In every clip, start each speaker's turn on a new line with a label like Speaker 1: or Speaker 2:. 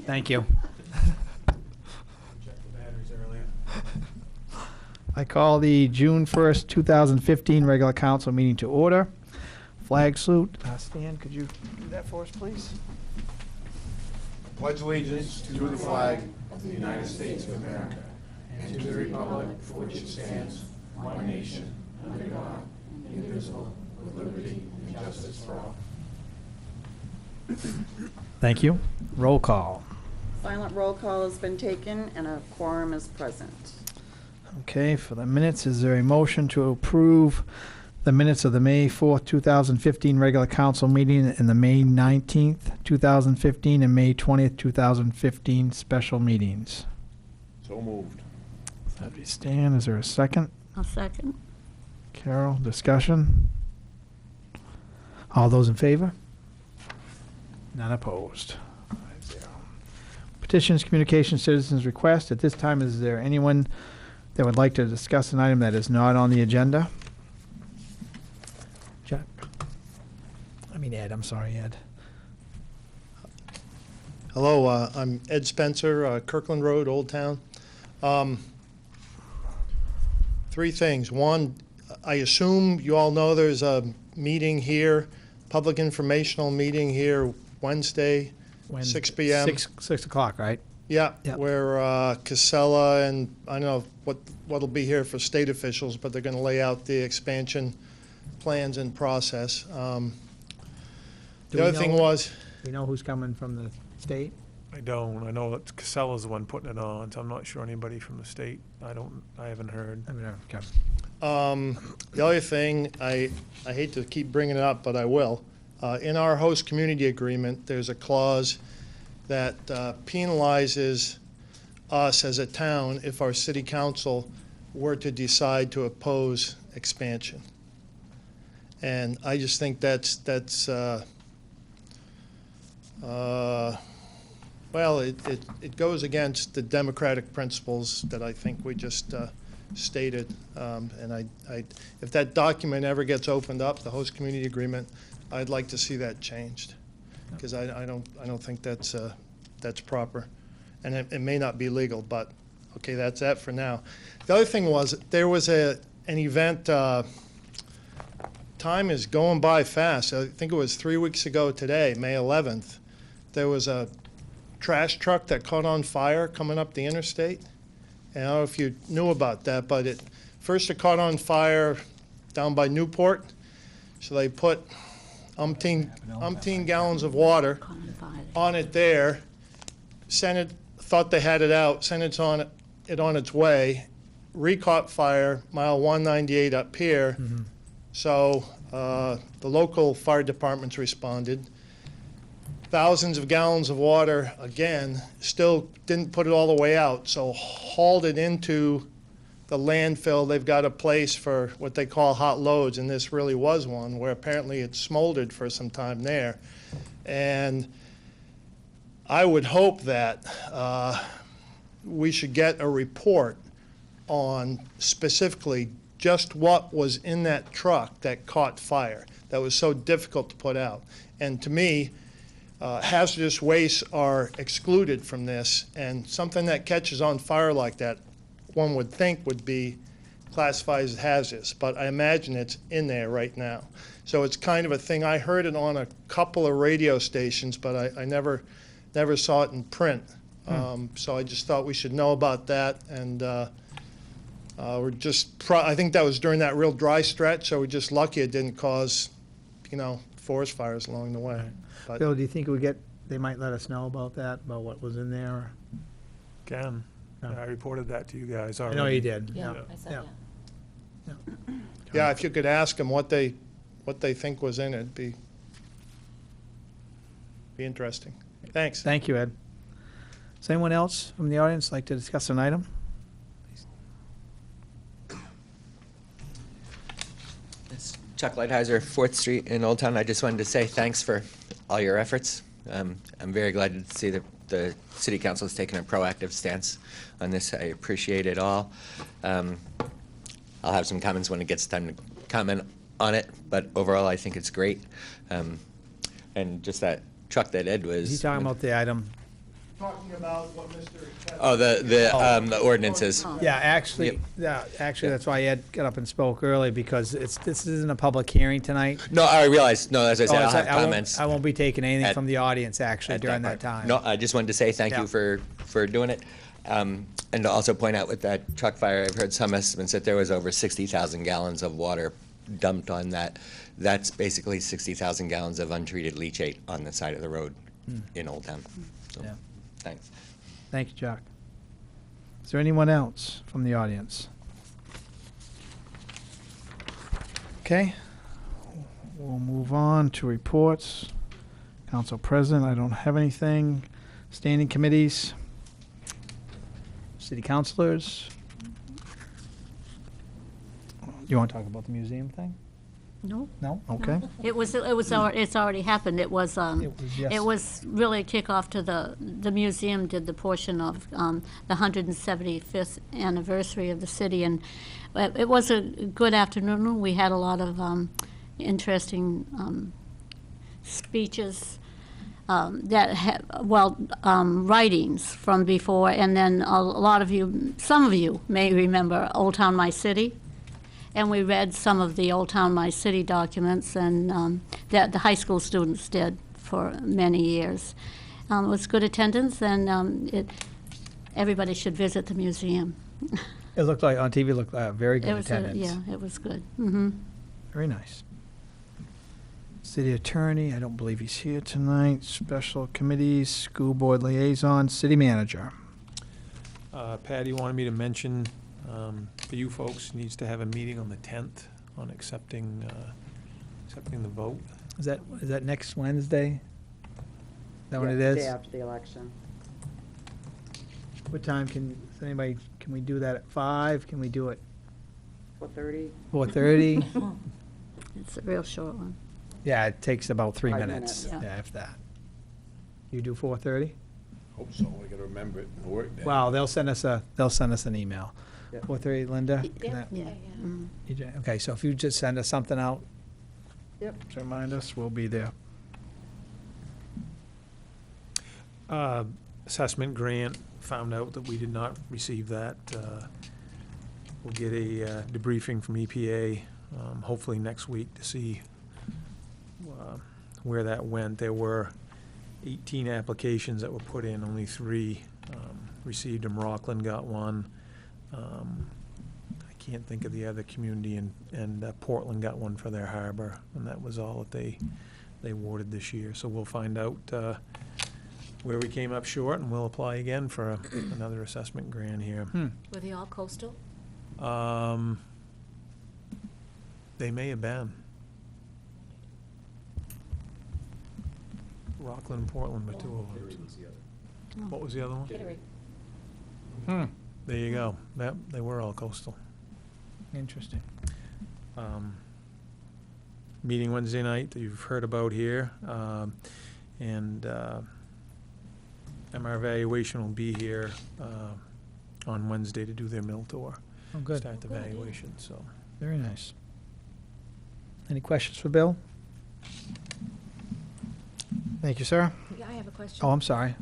Speaker 1: Thank you.
Speaker 2: Check the batteries earlier.
Speaker 1: I call the June 1st, 2015 regular council meeting to order. Flag salute. Stan, could you do that for us, please?
Speaker 2: Pledge allegiance to the flag of the United States of America and to the republic for which it stands, one nation, under God, indivisible, with liberty and justice for all.
Speaker 1: Thank you. Roll call.
Speaker 3: Silent roll call has been taken and a quorum is present.
Speaker 1: Okay, for the minutes, is there a motion to approve the minutes of the May 4th, 2015 regular council meeting and the May 19th, 2015 and May 20th, 2015 special meetings?
Speaker 2: So moved.
Speaker 1: That'd be Stan. Is there a second?
Speaker 4: I'll second.
Speaker 1: Carol, discussion? All those in favor? None opposed. 5-0. Petitions, communications, citizens' request. At this time, is there anyone that would like to discuss an item that is not on the agenda? Jack? Ed, I'm sorry, Ed.
Speaker 5: Hello, I'm Ed Spencer, Kirkland Road, Old Town. Three things. One, I assume you all know there's a meeting here, public informational meeting here Wednesday, 6 p.m.
Speaker 1: 6 o'clock, right?
Speaker 5: Yeah,
Speaker 1: Yep.
Speaker 5: where Casella and I don't know what'll be here for state officials, but they're going to lay out the expansion plans and process.
Speaker 1: Do
Speaker 5: The
Speaker 1: we
Speaker 5: other thing
Speaker 1: know-
Speaker 5: was,
Speaker 1: We know who's coming from the state?
Speaker 6: I don't. I know that Casella's the one putting it on, so I'm not sure anybody from the state. I haven't heard.
Speaker 1: I mean, okay.
Speaker 5: the other thing, I hate to keep bringing it up, but I will. In our host community agreement, there's a clause that penalizes us as a town if our city council were to decide to oppose expansion. And I just think that's well, it goes against the democratic principles that I think we just stated. And if that document ever gets opened up, the host community agreement, I'd like to see that changed, because I don't think that's proper, and it may not be legal. But okay, that's that for now. The other thing was there was an event. Time is going by fast. I think it was 3 weeks ago today, May 11th. There was a trash truck that caught on fire coming up the interstate. And I don't know if you knew about that, but it caught on fire down by Newport. So they put umpteen gallons of water on it there, thought they had it out, sent it on its way, recaught fire, mile 198 up here.
Speaker 1: Mm-hmm.
Speaker 5: So the local fire departments responded. Thousands of gallons of water, again, still didn't put it all the way out, so hauled it into the landfill. They've got a place for what they call hot loads, and this really was one, where apparently it smoldered for some time there. And I would hope that we should get a report on specifically just what was in that truck that caught fire, that was so difficult to put out. And to me, hazardous wastes are excluded from this, and something that catches on fire like that, one would think would be classified as hazardous, but I imagine it's in there right now. So it's kind of a thing. I heard it on a couple of radio stations, but I never saw it in print. So I just thought we should know about that, and I think that was during that real dry stretch, so we're just lucky it didn't cause, forest fires along the way. But
Speaker 1: Bill, do you think they might let us know about that, about what was in there?
Speaker 6: Again,
Speaker 1: Yeah.
Speaker 6: I reported that to you guys
Speaker 1: I
Speaker 6: already.
Speaker 1: know you did.
Speaker 4: Yeah,
Speaker 6: Yeah.
Speaker 4: I said
Speaker 1: Yeah.
Speaker 4: yeah.
Speaker 5: yeah, if you could ask them what they think was in it, it'd be interesting. Thanks.
Speaker 1: Thank you, Ed. Does anyone else from the audience like to discuss an item?
Speaker 7: It's Chuck Lighthizer, 4th Street in Old Town. I just wanted to say thanks for all your efforts. I'm very glad to see that the City Council has taken a proactive stance on this. I appreciate it all. I'll have some comments when it gets time to comment on it, but overall I think it's great. And just that truck that Ed was...
Speaker 1: He's talking about the item
Speaker 5: talking about what Mr.
Speaker 7: Oh, the ordinances.
Speaker 1: Yeah, actually, that's why Ed got up and spoke early, because this isn't a public hearing tonight.
Speaker 7: No, I realize, no, as I said,
Speaker 1: Oh,
Speaker 7: I'll
Speaker 1: so
Speaker 7: have
Speaker 1: I won't-
Speaker 7: comments.
Speaker 1: I won't be taking anything
Speaker 7: at-
Speaker 1: from the audience, actually,
Speaker 7: at
Speaker 1: during that
Speaker 7: part.
Speaker 1: time.
Speaker 7: No, I just wanted to say thank
Speaker 1: Yeah.
Speaker 7: you for doing it. And to also point out with that truck fire, I've heard some estimates that there was over 60,000 gallons of water dumped on that. That's basically 60,000 gallons of untreated leachate on the side of the road in Old Town. So,
Speaker 1: Yeah.
Speaker 7: thanks.
Speaker 1: Thank you, Chuck. Is there anyone else from the audience? Okay, we'll move on to reports. Council President, I don't have anything. Standing committees? City councilors? You want to talk about the museum thing?
Speaker 4: No.
Speaker 1: No? Okay.
Speaker 4: It's already happened. It was,
Speaker 1: yes.
Speaker 4: it was really a kickoff to the museum did the portion of, the 175th anniversary of the city, and it was a good afternoon. We had a lot of, interesting, speeches, writings from before, and then a lot of you, some of you may remember Old Town My City. And we read some of the Old Town My City documents, and that the high school students did for many years. It was good attendance, and everybody should visit the museum.
Speaker 1: It looked like, on TV, looked like very
Speaker 4: It
Speaker 1: good
Speaker 4: was,
Speaker 1: attendance.
Speaker 4: yeah, it was good. Mm-hmm.
Speaker 1: Very nice. City attorney, I don't believe he's here tonight. Special committees, school board liaison, city manager.
Speaker 6: Patty wanted me to mention, for you folks, needs to have a meeting on the 10th on accepting the vote.
Speaker 1: Is that next Wednesday? Is that what it
Speaker 3: Yeah,
Speaker 1: is?
Speaker 3: Day after the election.
Speaker 1: What time can we do that at 5? Can we do it
Speaker 3: 4:30.
Speaker 1: 4:30?
Speaker 4: It's a real short one.
Speaker 1: Yeah, it takes about 3
Speaker 3: 5
Speaker 1: minutes.
Speaker 3: minutes.
Speaker 4: Yeah.
Speaker 1: Yeah, if that. You do 4:30?
Speaker 2: Hope so, I gotta remember it, the work day.
Speaker 1: Well, they'll send us an email.
Speaker 3: Yeah.
Speaker 1: 4:30, Linda? Can that-
Speaker 4: Yeah. Mm.
Speaker 1: Okay, so if you just send us something out
Speaker 3: Yep.
Speaker 1: to remind us, we'll be there.
Speaker 6: Assessment grant, found out that we did not receive that. We'll get a debriefing from EPA, hopefully next week, to see where that went. There were 18 applications that were put in, only 3 received them. Rockland got one. I can't think of the other community, and Portland got one for their harbor, and that was all that they awarded this year. So we'll find out where we came up short, and we'll apply again for another assessment grant here.
Speaker 8: Were they all coastal?
Speaker 6: They may have been. Rockland and Portland were 2 of them. What was the other one?
Speaker 8: Kittery.
Speaker 6: There you go. Yep, they were all coastal.
Speaker 1: Interesting.
Speaker 6: Meeting Wednesday night that you've heard about here. And MR Evaluation will be here on Wednesday to do their mill tour.
Speaker 1: Oh, good.
Speaker 6: Start the evaluation, so.
Speaker 1: Very nice. Any questions for Bill? Thank you, sir.
Speaker 8: Yeah, I have a question.
Speaker 1: Oh, I'm sorry.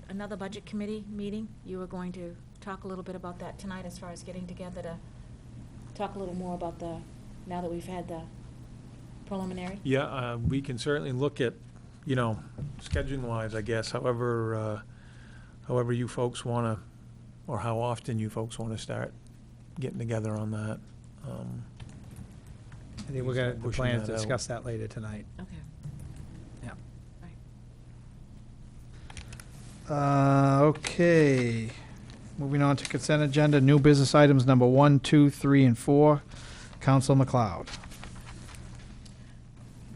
Speaker 8: Another budget committee meeting, you were going to talk a little bit about that tonight as far as getting together to talk a little more about now that we've had the preliminary?
Speaker 6: Yeah, we can certainly look at, scheduling wise, I guess, however you folks want to, or how often you folks want to start getting together on that.
Speaker 1: I think we're going to
Speaker 6: Pushing
Speaker 1: plan
Speaker 6: that
Speaker 1: to
Speaker 6: out.
Speaker 1: discuss that later tonight.
Speaker 8: Okay.
Speaker 1: Yeah. Okay. Moving on to consent agenda, new business items number 1, 2, 3, and 4. Council McLeod.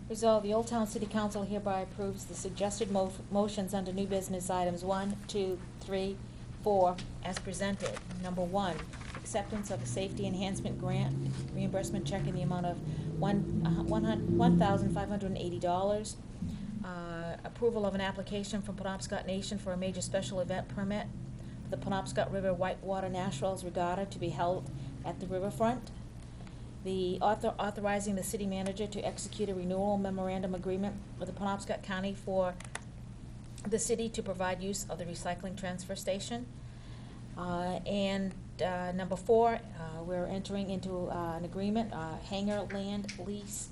Speaker 8: Resolved, the Old Town City Council hereby approves the suggested motions under new business items 1, 2, 3, 4 as presented. Number 1, acceptance of a safety enhancement grant reimbursement check in the amount of $1,580. Approval of an application from Penobscot Nation for a major special event permit for the Penobscot River Whitewater Nationals Regatta to be held at the riverfront. The authorizing the city manager to execute a renewal memorandum agreement with the Penobscot County for the city to provide use of the recycling transfer station. Number 4, we're entering into an agreement, hangar land lease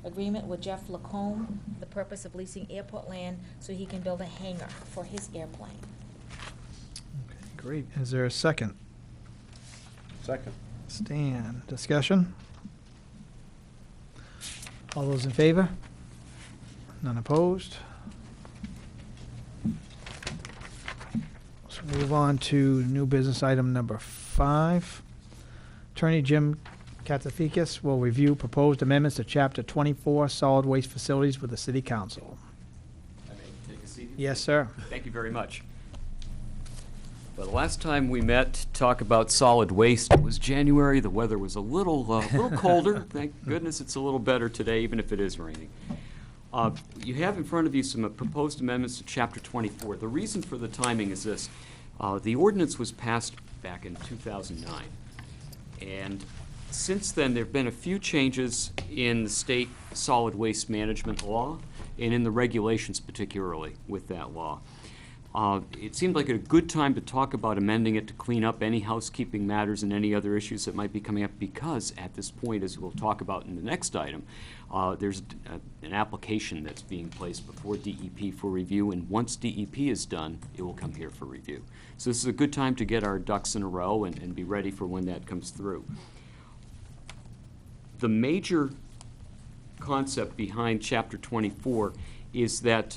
Speaker 8: agreement with Jeff Lacombe for the purpose of leasing airport land so he can build a hangar for his airplane.
Speaker 1: Okay, great. Is there a second?
Speaker 2: Second.
Speaker 1: Stan, discussion? All those in favor? None opposed? Let's move on to new business item number 5. Attorney Jim Katafakis will review proposed amendments to Chapter 24 Solid Waste Facilities with the City Council.
Speaker 9: I may take a seat.
Speaker 1: Yes, sir.
Speaker 9: Thank you very much. Well, the last time we met to talk about solid waste was January. The weather was a little colder. Thank goodness it's a little better today, even if it is raining. You have in front of you some proposed amendments to Chapter 24. The reason for the timing is this. The ordinance was passed back in 2009. And since then, there have been a few changes in the state solid waste management law and in the regulations particularly with that law. It seemed like a good time to talk about amending it to clean up any housekeeping matters and any other issues that might be coming up because at this point, as we'll talk about in the next item, there's an application that's being placed before DEP for review, and once DEP is done, it will come here for review. So this is a good time to get our ducks in a row and be ready for when that comes through. The major concept behind Chapter 24 is that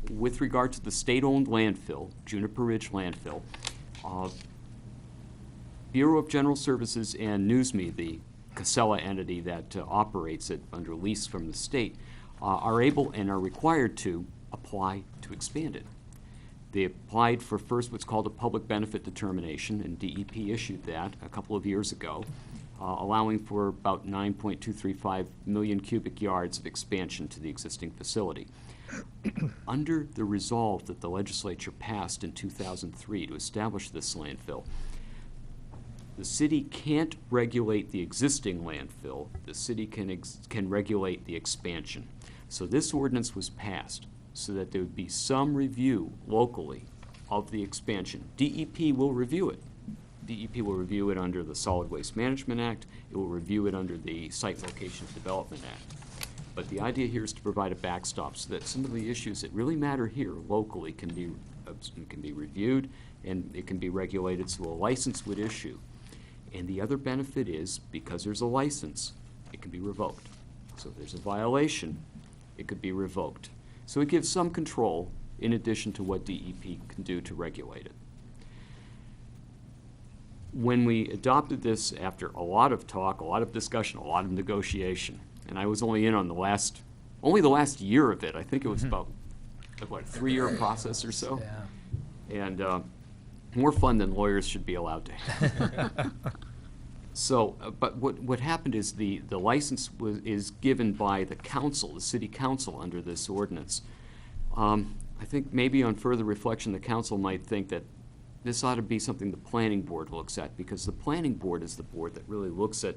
Speaker 9: with regard to the state-owned landfill, Juniper Ridge landfill, Bureau of General Services and Newsme, the Casella entity that operates it under lease from the state, are able and are required to apply to expand it. They applied for first what's called a public benefit determination, and DEP issued that a couple of years ago, allowing for about 9.235 million cubic yards of expansion to the existing facility. Under the resolve that the legislature passed in 2003 to establish this landfill, the city can't regulate the existing landfill. The city can regulate the expansion. So this ordinance was passed so that there would be some review locally of the expansion. DEP will review it. DEP will review it under the Solid Waste Management Act. It will review it under the Site Location Development Act. But the idea here is to provide a backstop so that some of the issues that really matter here locally can be reviewed and it can be regulated, so a license would issue. And the other benefit is, because there's a license, it can be revoked. So if there's a violation, it could be revoked. So it gives some control in addition to what DEP can do to regulate it. When we adopted this after a lot of talk, a lot of discussion, a lot of negotiation, and I was only in on the last year of it. I think it was about, a 3-year process or so.
Speaker 1: Yeah.
Speaker 9: And more fun than lawyers should be allowed to have. So, but what happened is the license is given by the council, the city council, under this ordinance. I think maybe on further reflection, the council might think that this ought to be something the planning board looks at, because the planning board is the board that really looks at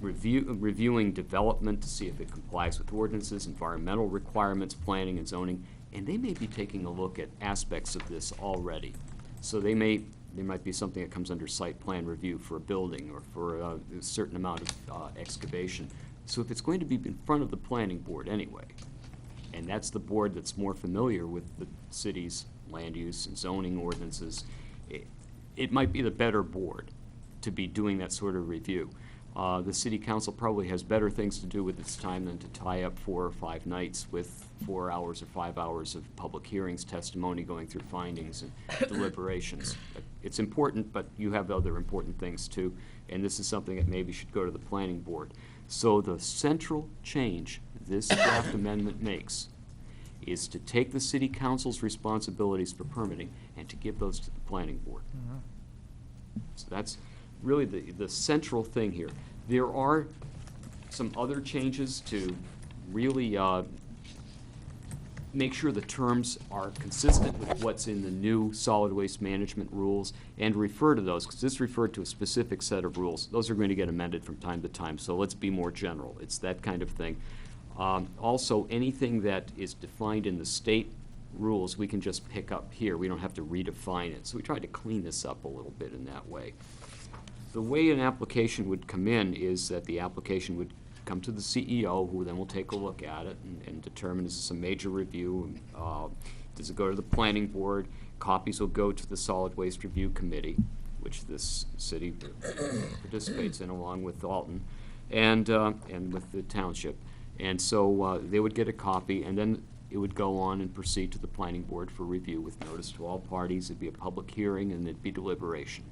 Speaker 9: reviewing development to see if it complies with ordinances, environmental requirements, planning and zoning, and they may be taking a look at aspects of this already. So there might be something that comes under site plan review for a building or for a certain amount of excavation. So if it's going to be in front of the planning board anyway, and that's the board that's more familiar with the city's land use and zoning ordinances, it might be the better board to be doing that sort of review. The city council probably has better things to do with its time than to tie up 4 or 5 nights with 4 hours or 5 hours of public hearings, testimony, going through findings and deliberations. It's important, but you have other important things too, and this is something that maybe should go to the planning board. So the central change this draft amendment makes is to take the city council's responsibilities for permitting and to give those to the planning board.
Speaker 1: Mm-hmm.
Speaker 9: So that's really the central thing here. There are some other changes to really make sure the terms are consistent with what's in the new solid waste management rules and refer to those, because this referred to a specific set of rules. Those are going to get amended from time to time, so let's be more general. It's that kind of thing. Also, anything that is defined in the state rules, we can just pick up here. We don't have to redefine it. So we tried to clean this up a little bit in that way. The way an application would come in is that the application would come to the CEO, who then will take a look at it and determine, is this a major review? Does it go to the planning board? Copies will go to the solid waste review committee, which this city participates in along with Alton, and with the township. And so they would get a copy, and then it would go on and proceed to the planning board for review with notice to all parties. It'd be a public hearing, and it'd be deliberation.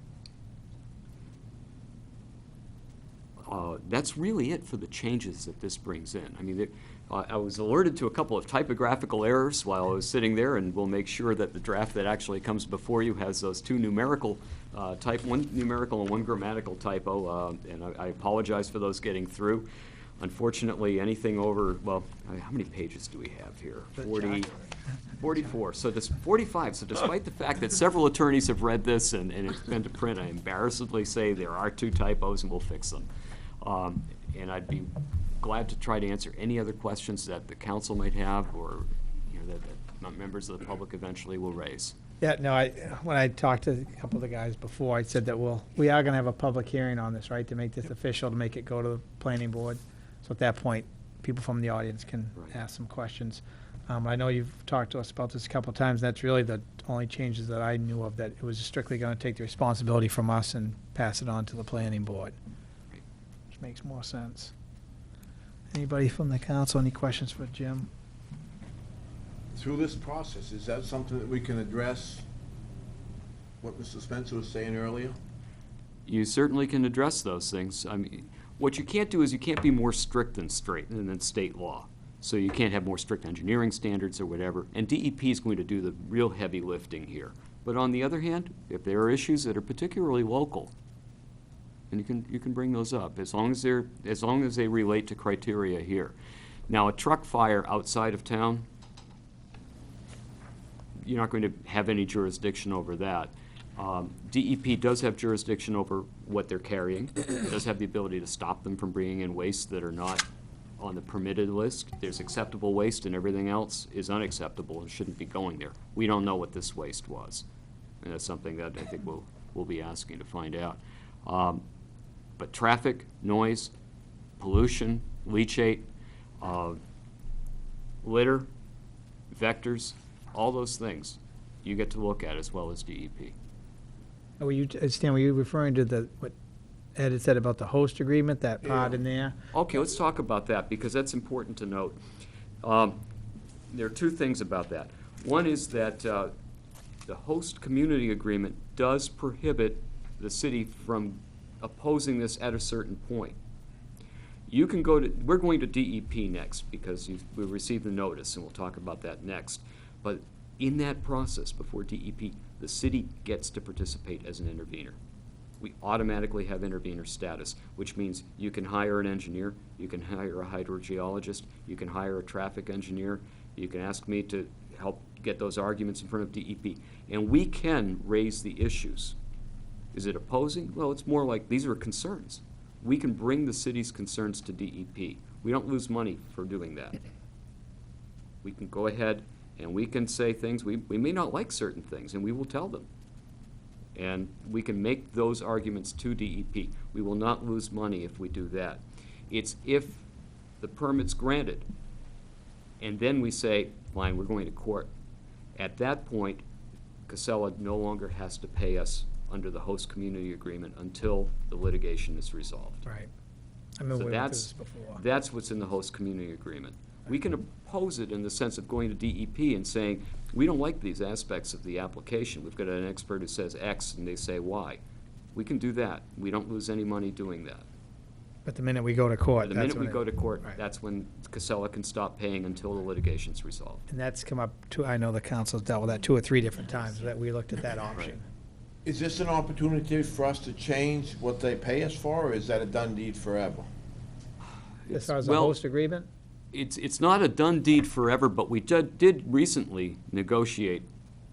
Speaker 9: That's really it for the changes that this brings in. I mean, I was alerted to a couple of typographical errors while I was sitting there, and we'll make sure that the draft that actually comes before you has those two numerical one numerical and one grammatical typo, and I apologize for those getting through. Unfortunately, anything over, well, how many pages do we have here? 44. So 45. So despite the fact that several attorneys have read this and it's been to print, I embarrassedly say there are two typos and we'll fix them. And I'd be glad to try to answer any other questions that the council might have, or that members of the public eventually will raise.
Speaker 1: Yeah, no, when I talked to a couple of the guys before, I said that we are gonna have a public hearing on this, right, to make this official, to make it go to the planning board. So at that point, people from the audience can
Speaker 9: Right.
Speaker 1: ask some questions. I know you've talked to us about this a couple of times. That's really the only changes that I knew of, that it was strictly gonna take the responsibility from us and pass it on to the planning board, which makes more sense. Anybody from the council, any questions for Jim?
Speaker 2: Through this process, is that something that we can address, what Mr. Spencer was saying earlier?
Speaker 9: You certainly can address those things. I mean, what you can't do is you can't be more strict than state law. So you can't have more strict engineering standards or whatever. And DEP is going to do the real heavy lifting here. But on the other hand, if there are issues that are particularly local, and you can bring those up as long as they relate to criteria here. Now, a truck fire outside of town, you're not going to have any jurisdiction over that. DEP does have jurisdiction over what they're carrying. It does have the ability to stop them from bringing in waste that are not on the permitted list. There's acceptable waste, and everything else is unacceptable and shouldn't be going there. We don't know what this waste was, and that's something that I think we'll be asking to find out. But traffic, noise, pollution, leachate, litter, vectors, all those things you get to look at as well as DEP.
Speaker 1: Stan, were you referring to what Ed had said about the host agreement, that part in there?
Speaker 9: Okay, let's talk about that, because that's important to note. There are two things about that. One is that the host community agreement does prohibit the city from opposing this at a certain point. You can we're going to DEP next, because we received the notice, and we'll talk about that next. But in that process, before DEP, the city gets to participate as an intervener. We automatically have intervener status, which means you can hire an engineer, you can hire a hydrogeologist, you can hire a traffic engineer, you can ask me to help get those arguments in front of DEP, and we can raise the issues. Is it opposing? Well, it's more like these are concerns. We can bring the city's concerns to DEP. We don't lose money for doing that. We can go ahead and we can say things, we may not like certain things, and we will tell them. And we can make those arguments to DEP. We will not lose money if we do that. It's if the permit's granted, and then we say, fine, we're going to court. At that point, Casella no longer has to pay us under the host community agreement until the litigation is resolved.
Speaker 1: Right. I remember
Speaker 9: So
Speaker 1: we went through this before.
Speaker 9: that's what's in the host community agreement. We can oppose it in the sense of going to DEP and saying, we don't like these aspects of the application. We've got an expert who says X and they say Y. We can do that. We don't lose any money doing that.
Speaker 1: But the minute we go to court,
Speaker 9: The
Speaker 1: that's
Speaker 9: minute we
Speaker 1: when
Speaker 9: go to court,
Speaker 1: right.
Speaker 9: that's when Casella can stop paying until the litigation's resolved.
Speaker 1: And that's come up, I know the council's dealt with that 2 or 3 different times, that we looked at that option.
Speaker 2: Is this an opportunity for us to change what they pay us for, or is that a done deed forever?
Speaker 1: As far as the
Speaker 9: Well,
Speaker 1: host agreement?
Speaker 9: It's not a done deed forever, but we did recently negotiate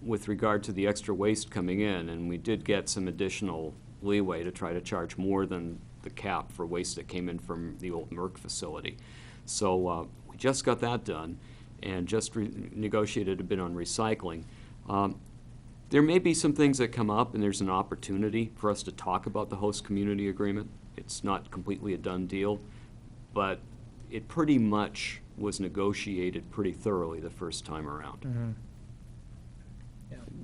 Speaker 9: with regard to the extra waste coming in, and we did get some additional leeway to try to charge more than the cap for waste that came in from the old Merck facility. So we just got that done, and just negotiated a bit on recycling. There may be some things that come up, and there's an opportunity for us to talk about the host community agreement. It's not completely a done deal, but it pretty much was negotiated pretty thoroughly the first time around.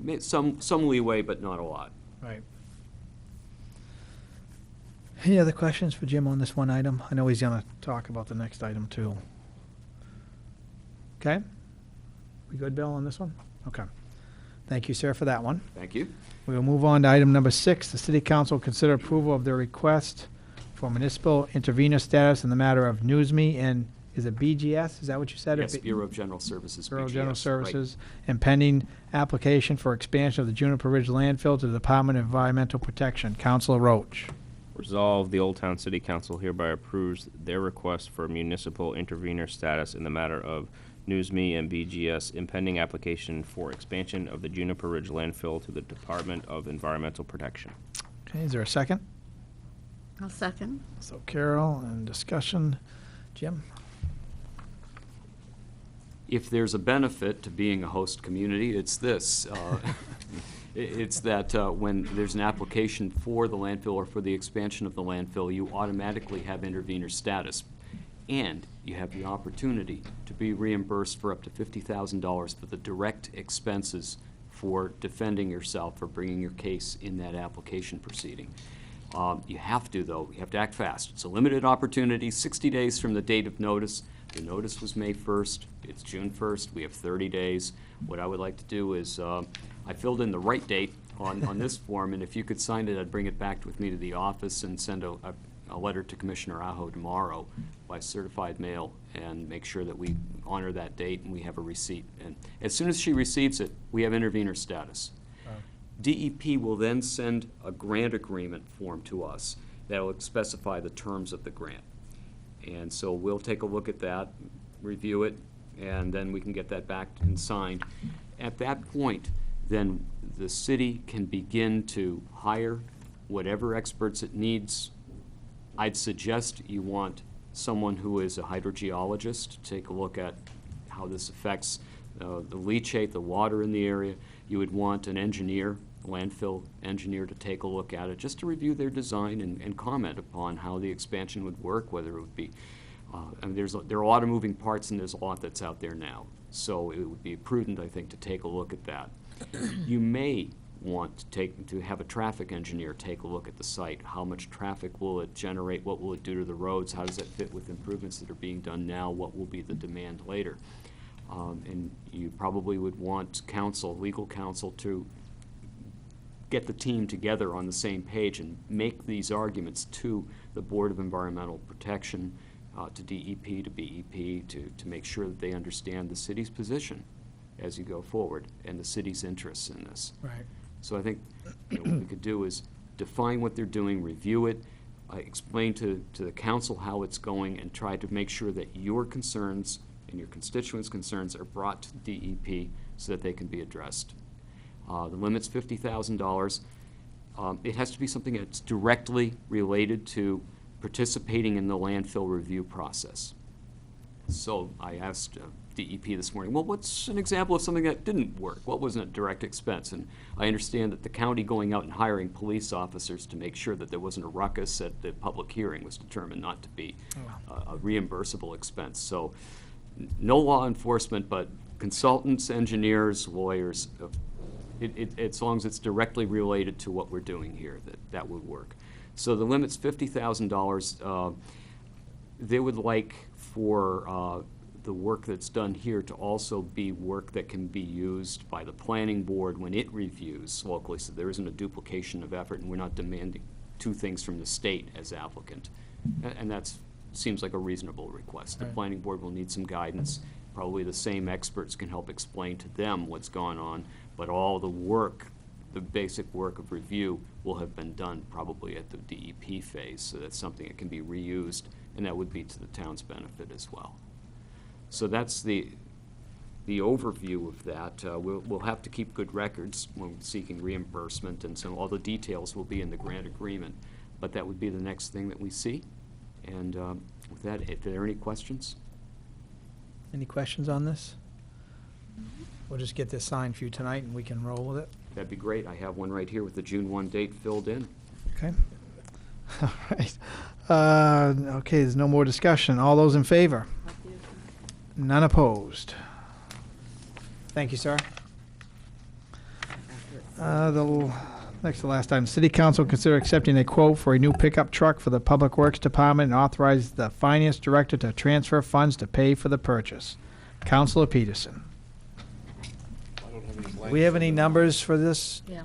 Speaker 1: Mm-hmm.
Speaker 9: Some leeway, but not a lot.
Speaker 1: Right. Any other questions for Jim on this one item? I know he's gonna talk about the next item too. Okay? We good, Bill, on this one? Okay. Thank you, sir, for that one.
Speaker 9: Thank you.
Speaker 1: We will move on to item number 6. The city council consider approval of their request for municipal intervenor status in the matter of Newsme and, is it BGS? Is that what you said?
Speaker 9: Yes, Bureau of General Services,
Speaker 1: Bureau of
Speaker 9: BGS,
Speaker 1: General
Speaker 9: right.
Speaker 1: Services, and pending application for expansion of the Juniper Ridge landfill to the Department of Environmental Protection. Councilor Roach.
Speaker 10: Resolved, the Old Town City Council hereby approves their request for municipal intervenor status in the matter of Newsme and BGS impending application for expansion of the Juniper Ridge landfill to the Department of Environmental Protection.
Speaker 1: Okay, is there a second?
Speaker 4: I'll second.
Speaker 1: So Carol, and discussion. Jim?
Speaker 9: If there's a benefit to being a host community, it's this. It's that when there's an application for the landfill or for the expansion of the landfill, you automatically have intervenor status. And you have the opportunity to be reimbursed for up to $50,000 for the direct expenses for defending yourself or bringing your case in that application proceeding. You have to, though, you have to act fast. It's a limited opportunity, 60 days from the date of notice. The notice was May 1st, it's June 1st, we have 30 days. What I would like to do is, I filled in the right date on this form, and if you could sign it, I'd bring it back with me to the office and send a letter to Commissioner Aho tomorrow by certified mail and make sure that we honor that date and we have a receipt. And as soon as she receives it, we have intervenor status. DEP will then send a grant agreement form to us that will specify the terms of the grant. And so we'll take a look at that, review it, and then we can get that back and signed. At that point, then the city can begin to hire whatever experts it needs. I'd suggest you want someone who is a hydrogeologist to take a look at how this affects the leachate, the water in the area. You would want an engineer, landfill engineer, to take a look at it, just to review their design and comment upon how the expansion would work, whether it would be, and there are a lot of moving parts and there's a lot that's out there now. So it would be prudent, I think, to take a look at that. You may want to have a traffic engineer take a look at the site. How much traffic will it generate? What will it do to the roads? How does that fit with improvements that are being done now? What will be the demand later? And you probably would want counsel, legal counsel, to get the team together on the same page and make these arguments to the Board of Environmental Protection, to DEP, to BEP, to make sure that they understand the city's position as you go forward and the city's interests in this.
Speaker 1: Right.
Speaker 9: So I think what we could do is define what they're doing, review it, explain to the council how it's going, and try to make sure that your concerns and your constituents' concerns are brought to DEP so that they can be addressed. The limit's $50,000. It has to be something that's directly related to participating in the landfill review process. So I asked DEP this morning, well, what's an example of something that didn't work? What wasn't a direct expense? And I understand that the county going out and hiring police officers to make sure that there wasn't a ruckus at the public hearing was determined not to be a reimbursable expense. So no law enforcement, but consultants, engineers, lawyers, as long as it's directly related to what we're doing here, that would work. So the limit's $50,000. They would like for the work that's done here to also be work that can be used by the planning board when it reviews locally, so there isn't a duplication of effort and we're not demanding two things from the state as applicant. And that seems like a reasonable request. The planning board will need some guidance. Probably the same experts can help explain to them what's gone on, but all the work, the basic work of review, will have been done probably at the DEP phase, so that's something that can be reused, and that would be to the town's benefit as well. So that's the overview of that. We'll have to keep good records when seeking reimbursement, and so all the details will be in the grant agreement, but that would be the next thing that we see. And with that, if there are any questions?
Speaker 1: Any questions on this? We'll just get this signed for you tonight, and we can roll with it.
Speaker 9: That'd be great. I have one right here with the June 1 date filled in.
Speaker 1: Okay. All right. Okay, there's no more discussion. All those in favor? None opposed. Thank you, sir. Next to last item, City Council consider accepting a quote for a new pickup truck for the Public Works Department and authorize the Finance Director to transfer funds to pay for the purchase. Councilor Peterson.
Speaker 2: I don't have any
Speaker 1: Do
Speaker 2: blanks.
Speaker 1: we have any numbers for this?
Speaker 8: Yeah.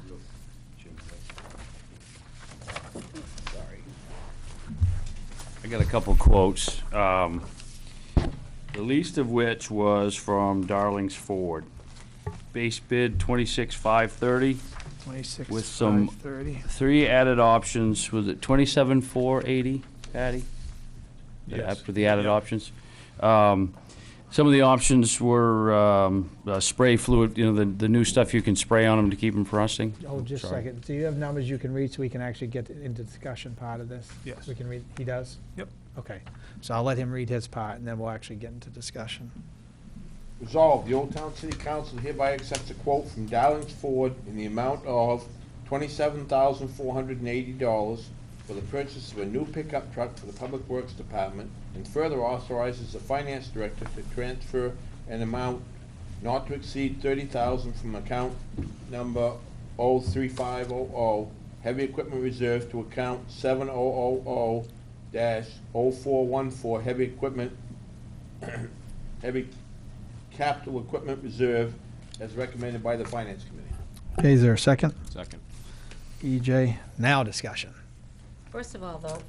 Speaker 11: I got a couple quotes, the least of which was from Darlings Ford. Base bid 26,530,
Speaker 1: 26,
Speaker 11: With some-
Speaker 1: 530.
Speaker 11: 3 added options, was it 27,480, Patty?
Speaker 6: Yes.
Speaker 11: With the added
Speaker 6: Yep.
Speaker 11: options. Some of the options were spray fluid, the new stuff you can spray on them to keep them from rusting.
Speaker 1: Oh, just a
Speaker 11: Sorry.
Speaker 1: second. Do you have numbers you can read so we can actually get into discussion part of this?
Speaker 6: Yes.
Speaker 1: We can read, he does?
Speaker 6: Yep.
Speaker 1: Okay. So I'll let him read his part, and then we'll actually get into discussion.
Speaker 2: Resolved, the Old Town City Council hereby accepts a quote from Darlings Ford in the amount of $27,480 for the purchase of a new pickup truck for the Public Works Department, and further authorizes the Finance Director to transfer an amount not to exceed $30,000 from account number 03500 Heavy Equipment Reserve to account 7000-0414 Heavy Equipment Heavy Capital Equipment Reserve as recommended by the Finance Committee.
Speaker 1: Okay, is there a second?
Speaker 9: Second.
Speaker 1: EJ, now discussion.
Speaker 8: First of all, though,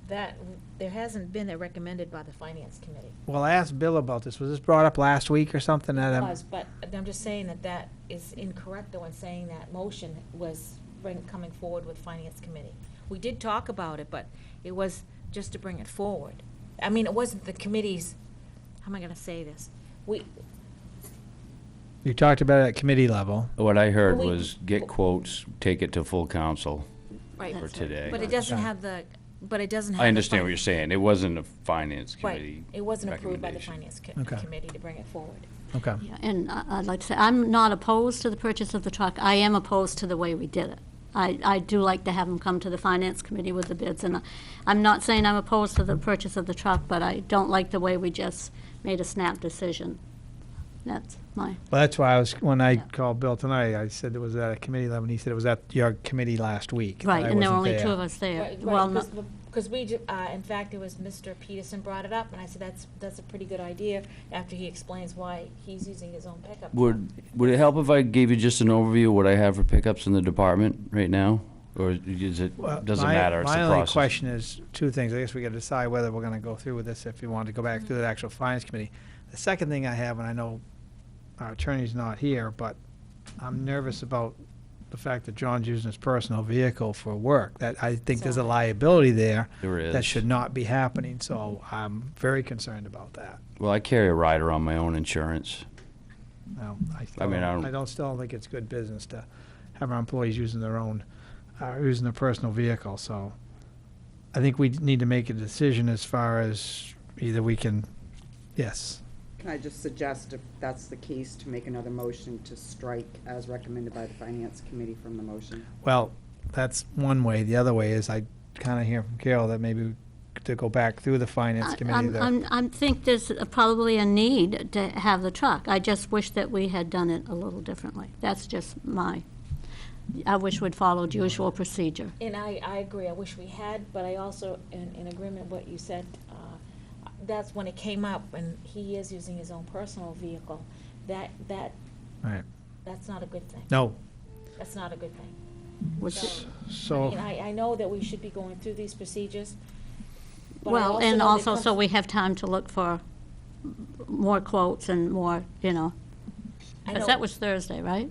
Speaker 8: there hasn't been a recommended by the Finance Committee.
Speaker 1: Well, I asked Bill about this. Was this brought up last week or something?
Speaker 8: It was, but I'm just saying that is incorrect, though, in saying that motion was coming forward with Finance Committee. We did talk about it, but it was just to bring it forward. I mean, it wasn't the committee's, how am I gonna say this?
Speaker 1: You talked about it at committee level.
Speaker 11: What I heard
Speaker 8: Well, we-
Speaker 11: was get quotes, take it to full council
Speaker 8: Right.
Speaker 11: for today.
Speaker 8: But it doesn't have the, but it doesn't have.
Speaker 11: I
Speaker 8: the
Speaker 11: understand
Speaker 8: fin-
Speaker 11: what you're saying. It wasn't a finance
Speaker 8: Right.
Speaker 11: committee
Speaker 8: It wasn't approved by the
Speaker 11: recommendation.
Speaker 8: Finance
Speaker 1: Okay.
Speaker 8: Committee to bring it forward.
Speaker 1: Okay.
Speaker 4: Yeah, and I'd like to say, I'm not opposed to the purchase of the truck. I am opposed to the way we did it. I do like to have them come to the Finance Committee with the bids, and I'm not saying I'm opposed to the purchase of the truck, but I don't like the way we just made a snap decision. That's my,
Speaker 1: Well, that's why when I
Speaker 4: Yeah.
Speaker 1: called Bill tonight, I said it was at a committee level, and he said it was at your committee last week.
Speaker 4: right,
Speaker 1: I
Speaker 4: and there were
Speaker 1: wasn't
Speaker 4: only two of us there.
Speaker 8: Right,
Speaker 4: Well,
Speaker 8: right,
Speaker 4: no-
Speaker 8: because in fact, it was Mr. Peterson brought it up, and I said, that's a pretty good idea, after he explains why he's using his own pickup.
Speaker 11: Would it help if I gave you just an overview of what I have for pickups in the department right now? Or is it,
Speaker 1: Well,
Speaker 11: doesn't
Speaker 1: my-
Speaker 11: matter, it's the
Speaker 1: My only
Speaker 11: process?
Speaker 1: question is two things. I guess we got to decide whether we're going to go through with this, if you want to go back through the actual Finance Committee. The second thing I have, and I know our attorney's not here, but I'm nervous about the fact that John's using his personal vehicle for work. That, I think there's a liability there
Speaker 11: There is.
Speaker 1: that should not be happening, so I'm very concerned about that.
Speaker 11: Well, I carry a rider on my own insurance.
Speaker 1: I
Speaker 11: mean, I
Speaker 1: still don't think it's good business to have our employees using their own, using their personal vehicle, so I think we need to make a decision as far as either we can, yes.
Speaker 3: Can I just suggest, if that's the case, to make another motion to strike as recommended by the Finance Committee from the motion?
Speaker 1: Well, that's one way. The other way is I kind of hear from Carol that maybe to go back through the Finance Committee.
Speaker 4: I think there's probably a need to have the truck. I just wish that we had done it a little differently. That's just I wish we'd followed usual procedure.
Speaker 8: And I agree, I wish we had, but I also, in agreement with what you said, that's when it came up, and he is using his own personal vehicle,
Speaker 1: Right.
Speaker 8: that's not a good thing.
Speaker 1: No.
Speaker 8: That's not a good thing.
Speaker 4: Which-
Speaker 1: So,
Speaker 8: I know that we should be going through these procedures, but I
Speaker 4: Well,
Speaker 8: also
Speaker 4: and
Speaker 8: know that
Speaker 4: also
Speaker 8: comes-
Speaker 4: so we have time to look for more quotes and more,
Speaker 8: I
Speaker 4: because
Speaker 8: know-
Speaker 4: that was Thursday, right?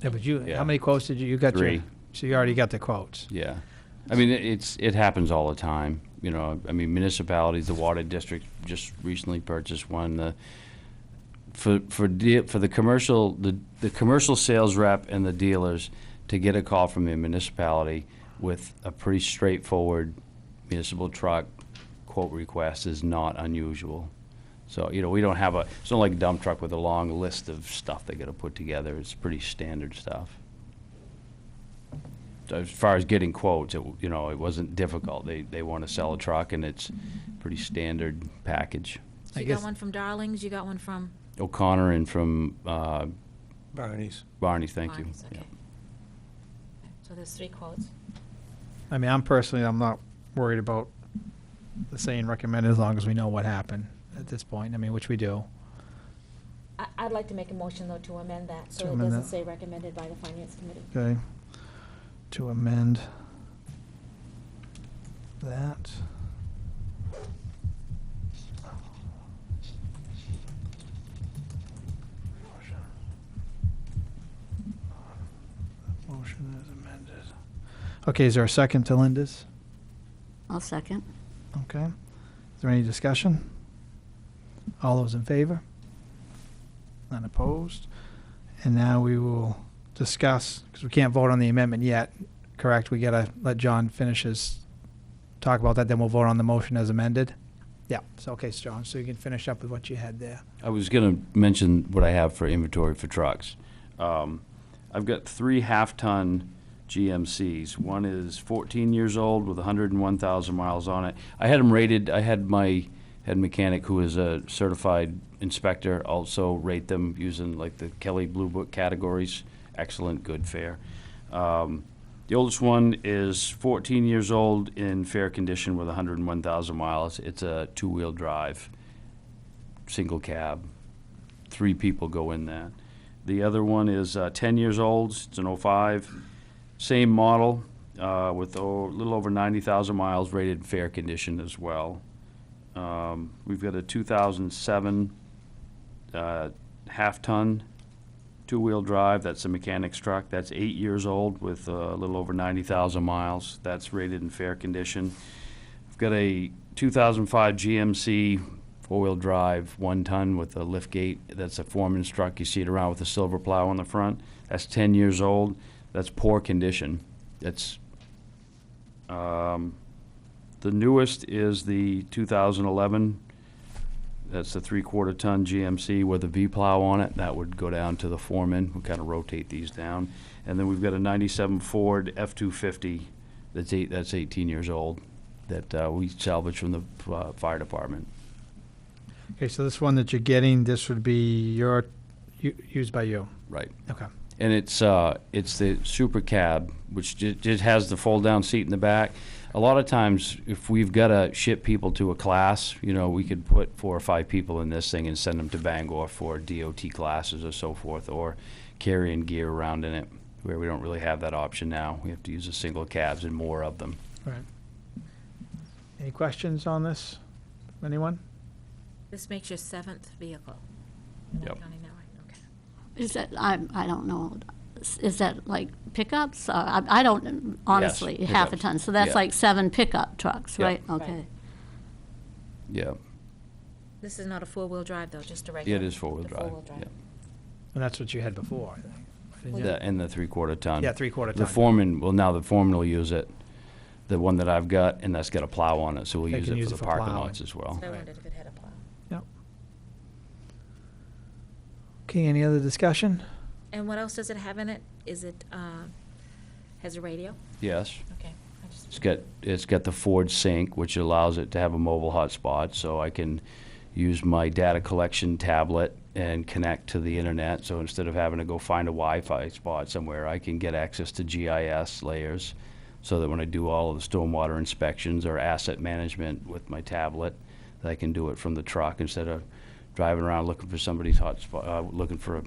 Speaker 1: yeah, but you,
Speaker 11: Yeah.
Speaker 1: how many quotes did you got?
Speaker 11: 3.
Speaker 1: So you already got the quotes.
Speaker 11: Yeah. I mean, it happens all the time, I mean, municipalities, the water district just recently purchased one. For the commercial, the commercial sales rep and the dealers to get a call from the municipality with a pretty straightforward municipal truck quote request is not unusual. So, you know, we don't have it's not like a dump truck with a long list of stuff they gotta put together. It's pretty standard stuff. So as far as getting quotes, it wasn't difficult. They want to sell a truck, and it's pretty standard package.
Speaker 8: So
Speaker 1: I
Speaker 8: you
Speaker 1: guess-
Speaker 8: got one from Darlings, you got one from
Speaker 11: O'Connor and from
Speaker 6: Barney's.
Speaker 11: Barney's, thank you.
Speaker 8: Barnes, okay. So there's 3 quotes.
Speaker 1: I mean, I'm not worried about the saying recommended as long as we know what happened at this point, I mean, which we do.
Speaker 8: I'd like to make a motion, though, to amend that, so
Speaker 1: To
Speaker 8: it
Speaker 1: amend
Speaker 8: doesn't
Speaker 1: that.
Speaker 8: say recommended by the Finance Committee.
Speaker 1: Okay. To amend that. Motion is amended. Okay, is there a second to Linda's?
Speaker 4: I'll second.
Speaker 1: Okay. Is there any discussion? All those in favor? None opposed? And now we will discuss, because we can't vote on the amendment yet, correct? We gotta let John finish his, talk about that, then we'll vote on the motion as amended? Yeah, so, okay, so John, so you can finish up with what you had there.
Speaker 11: I was gonna mention what I have for inventory for trucks. I've got 3 half-ton GMCs. One is 14 years old with 101,000 miles on it. I had them rated. I had my head mechanic, who is a certified inspector, also rate them using like the Kelly Blue Book categories. Excellent, good, fair. The oldest one is 14 years old in fair condition with 101,000 miles. It's a 2-wheel drive, single cab. 3 people go in that. The other one is 10 years old. It's an 05. Same model with a little over 90,000 miles, rated fair condition as well. We've got a 2007 half-ton 2-wheel drive. That's a mechanic's truck. That's 8 years old with a little over 90,000 miles. That's rated in fair condition. We've got a 2005 GMC 4-wheel drive, 1-ton with a lift gate. That's a foreman's truck. You see it around with a silver plow on the front. That's 10 years old. That's poor condition. That's the newest is the 2011. That's the 3/4 ton GMC with a V plow on it. That would go down to the foreman. We kind of rotate these down. And then we've got a 97 Ford F-250 that's 18 years old that we salvaged from the fire department.
Speaker 1: Okay, so this one that you're getting, this would be used by you?
Speaker 11: Right.
Speaker 1: Okay.
Speaker 11: And it's the super cab, which just has the fold-down seat in the back. A lot of times, if we've got to ship people to a class, we could put 4 or 5 people in this thing and send them to Bangor for DOT classes or so forth, or carrying gear around in it, where we don't really have that option now. We have to use the single cabs and more of them.
Speaker 1: Right. Any questions on this? Anyone?
Speaker 8: This makes your 7th vehicle in
Speaker 11: Yep.
Speaker 8: Lake County Network, okay.
Speaker 4: Is that, I don't know, is that like pickups? I don't, honestly, half a
Speaker 11: pickups.
Speaker 4: ton. So that's
Speaker 11: Yeah.
Speaker 4: like 7 pickup trucks,
Speaker 11: Yep.
Speaker 4: right? Okay.
Speaker 8: Right.
Speaker 11: Yeah.
Speaker 8: This is not a 4-wheel drive, though, just a
Speaker 11: Yeah,
Speaker 8: regular?
Speaker 11: it is 4-wheel
Speaker 8: the
Speaker 11: drive.
Speaker 8: four-wheel drive.
Speaker 11: Yeah.
Speaker 1: And that's what you had before, I think. Didn't you?
Speaker 11: And the 3/4 ton.
Speaker 1: Yeah, 3/4
Speaker 11: The
Speaker 1: ton.
Speaker 11: foreman, now the foreman will use it, the one that I've got, and that's got a plow on it, so we'll
Speaker 1: They
Speaker 11: use
Speaker 1: can
Speaker 11: it
Speaker 1: use
Speaker 11: for
Speaker 1: it
Speaker 11: the
Speaker 1: for
Speaker 11: parking
Speaker 1: plowing.
Speaker 11: lots as well.
Speaker 8: So I
Speaker 1: Right.
Speaker 8: wondered if it had a plow.
Speaker 1: Yep. Okay, any other discussion?
Speaker 8: And what else does it have in it? Is it, has a radio?
Speaker 11: Yes.
Speaker 8: Okay. I just-
Speaker 11: It's got the Ford Sync, which allows it to have a mobile hotspot, so I can use my data collection tablet and connect to the internet. So instead of having to go find a Wi-Fi spot somewhere, I can get access to GIS layers, so that when I do all of the stormwater inspections or asset management with my tablet, that I can do it from the truck instead of driving around looking for somebody's hotspot, looking for a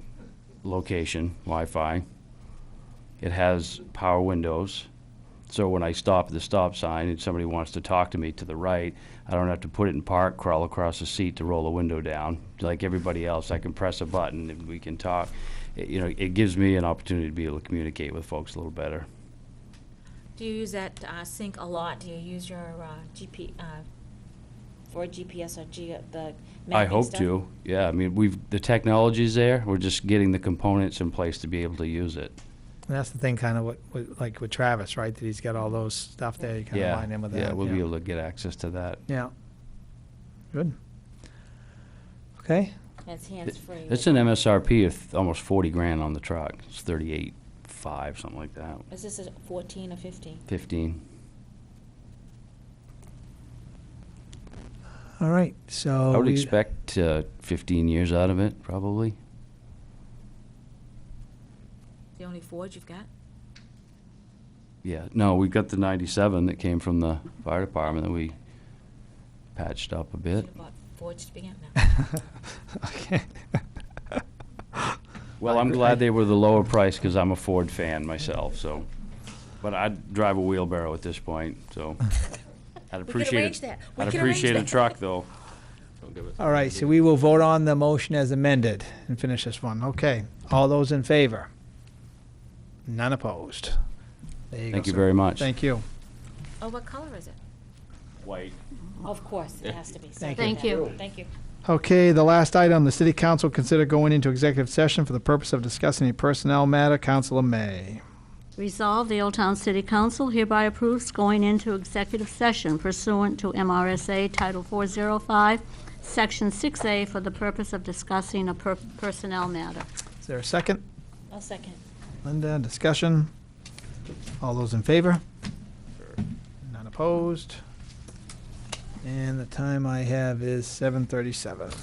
Speaker 11: location, Wi-Fi. It has power windows, so when I stop at the stop sign and somebody wants to talk to me to the right, I don't have to put it in park, crawl across the seat to roll the window down. Like everybody else, I can press a button and we can talk. It gives me an opportunity to be able to communicate with folks a little better.
Speaker 8: Do you use that sync a lot? Do you use your for GPS or the mapping
Speaker 11: I hope
Speaker 8: stuff?
Speaker 11: to, yeah. I mean, the technology's there. We're just getting the components in place to be able to use it.
Speaker 1: And that's the thing, kind of like with Travis, right? That he's got all those stuff there. You kind of
Speaker 11: Yeah,
Speaker 1: line in with that.
Speaker 11: yeah, we'll be able to get access to that.
Speaker 1: Yeah. Good. Okay?
Speaker 8: It's hands-free.
Speaker 11: It's an MSRP of almost 40 grand on the truck. It's 38.5, something like that.
Speaker 8: Is this a 14 or 15?
Speaker 11: 15.
Speaker 1: All right, so.
Speaker 11: I would
Speaker 1: we-
Speaker 11: expect 15 years out of it, probably.
Speaker 8: The only Ford you've got?
Speaker 11: Yeah, no, we got the 97 that came from the fire department that we patched up a bit.
Speaker 8: Should have bought Fords to begin with.
Speaker 1: Okay.
Speaker 11: Well, I'm glad they were the lower price because I'm a Ford fan myself, so. But I'd drive a wheelbarrow at this point, so. I'd
Speaker 8: We can
Speaker 11: appreciate
Speaker 8: arrange
Speaker 11: it.
Speaker 8: that. We
Speaker 11: I'd
Speaker 8: can
Speaker 11: appreciate a
Speaker 8: arrange that.
Speaker 11: truck, though.
Speaker 1: All right, so we will vote on the motion as amended and finish this one. Okay. All those in favor? None opposed. There you go,
Speaker 11: Thank you
Speaker 1: sir.
Speaker 11: very much.
Speaker 1: Thank you.
Speaker 8: Oh, what color is it?
Speaker 11: White.
Speaker 8: Of course, it has to be. Sorry
Speaker 1: Thank
Speaker 8: about
Speaker 4: you.
Speaker 8: that. Thank you.
Speaker 1: Okay, the last item, the city council consider going into executive session for the purpose of discussing a personnel matter. Councilor May.
Speaker 4: Resolved, the Old Town City Council hereby approves going into executive session pursuant to MRSA Title 405, Section 6A, for the purpose of discussing a personnel matter.
Speaker 1: Is there a second?
Speaker 8: I'll second.
Speaker 1: Linda, discussion? All those in favor? None opposed? And the time I have is 7:37.